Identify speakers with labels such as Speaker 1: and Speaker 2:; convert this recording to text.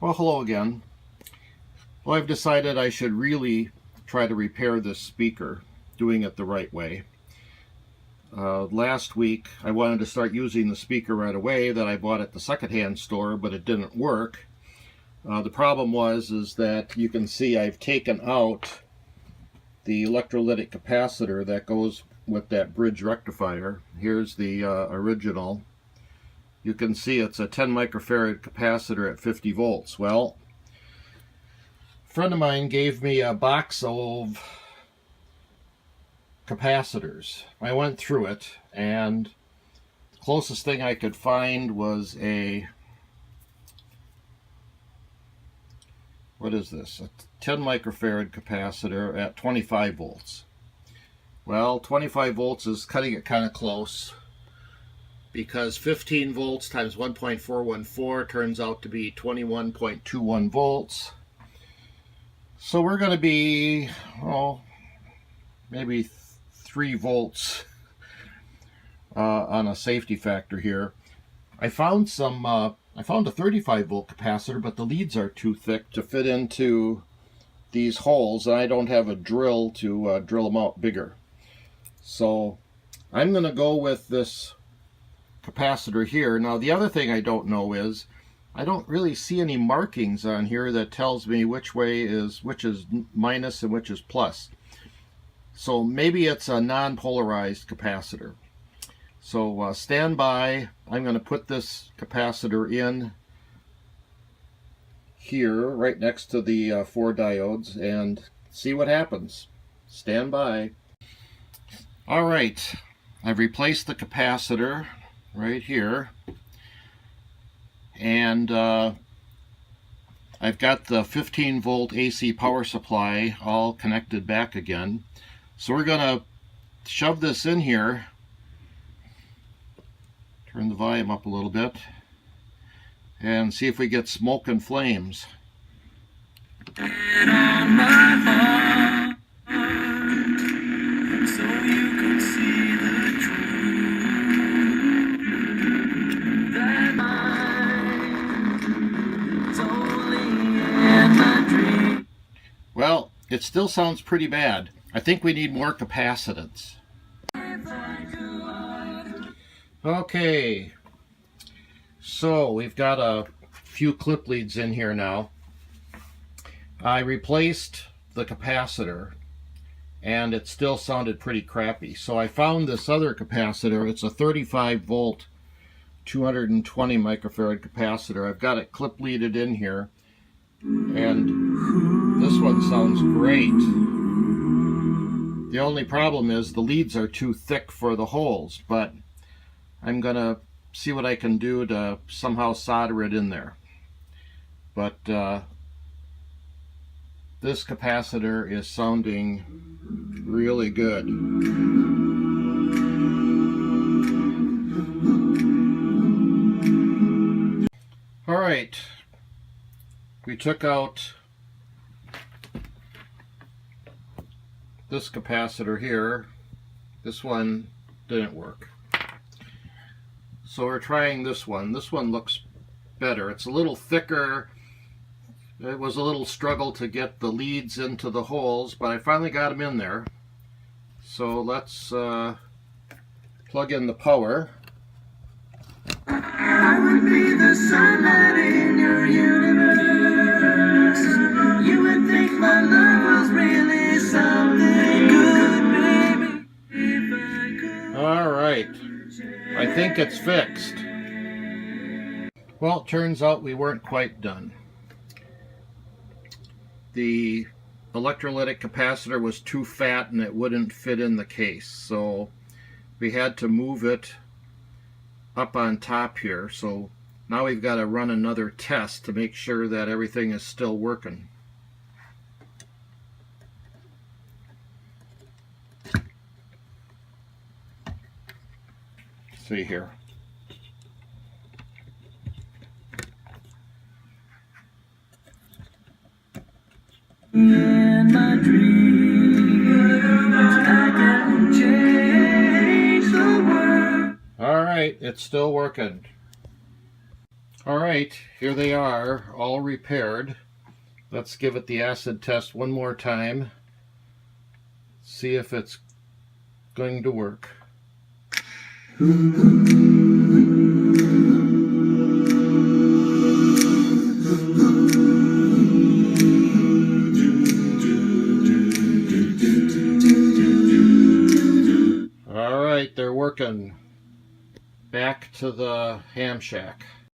Speaker 1: Well, hello again. Well, I've decided I should really try to repair this speaker, doing it the right way. Last week I wanted to start using the speaker right away that I bought at the secondhand store, but it didn't work. The problem is that you can see I've taken out the electrolytic capacitor that goes with that bridge rectifier. Here's the original. You can see it's a 10 microfarad capacitor at 50 volts. Well, a friend of mine gave me a box of capacitors. I went through it, and the closest thing I could find was a, what is this? A 10 microfarad capacitor at 25 volts. Well, 25 volts is cutting it kind of close, because 15 volts times 1.414 turns out to be 21.21 volts. So we're going to be, maybe 3 volts on a safety factor here. I found a 35 volt capacitor, but the leads are too thick to fit into these holes, and I don't have a drill to drill them out bigger. So I'm going to go with this capacitor here. Now, the other thing I don't know is I don't really see any markings on here that tells me which is minus and which is plus. So maybe it's a non-polarized capacitor. So stand by. I'm going to put this capacitor in here right next to the 4 diodes and see what happens. Stand by. All right, I've replaced the capacitor right here, and I've got the 15 volt AC power supply all connected back again. So we're going to shove this in here, turn the volume up a little bit, and see if we get smoke and flames. Well, it still sounds pretty bad. I think we need more capacitance. Okay, so we've got a few clip leads in here now. I replaced the capacitor, and it still sounded pretty crappy. So I found this other capacitor. It's a 35 volt 220 microfarad capacitor. I've got it clip leaded in here, and this one sounds great. The only problem is the leads are too thick for the holes, but I'm gonna see what I can do to somehow solder it in there. But this capacitor is sounding really good. All right, we took out this capacitor here. This one didn't work. So we're trying this one. This one looks better. It's a little thicker. It was a little struggle to get the leads into the holes, but I finally got them in there. So let's plug in the power. I would be the sunlight in your universe. You would think my love was really something good, baby. All right. I think it's fixed. Well, it turns out we weren't quite done. The electrolytic capacitor was too fat and it wouldn't fit in the case, so we had to move it up on top here. So now we've got to run another test to make sure that everything is still working. See here. In my dreams, I can change the world. All right, it's still working. All right, here they are, all repaired. Let's give it the acid test one more time. See if it's going to work. All right, they're working. Back to the ham shack.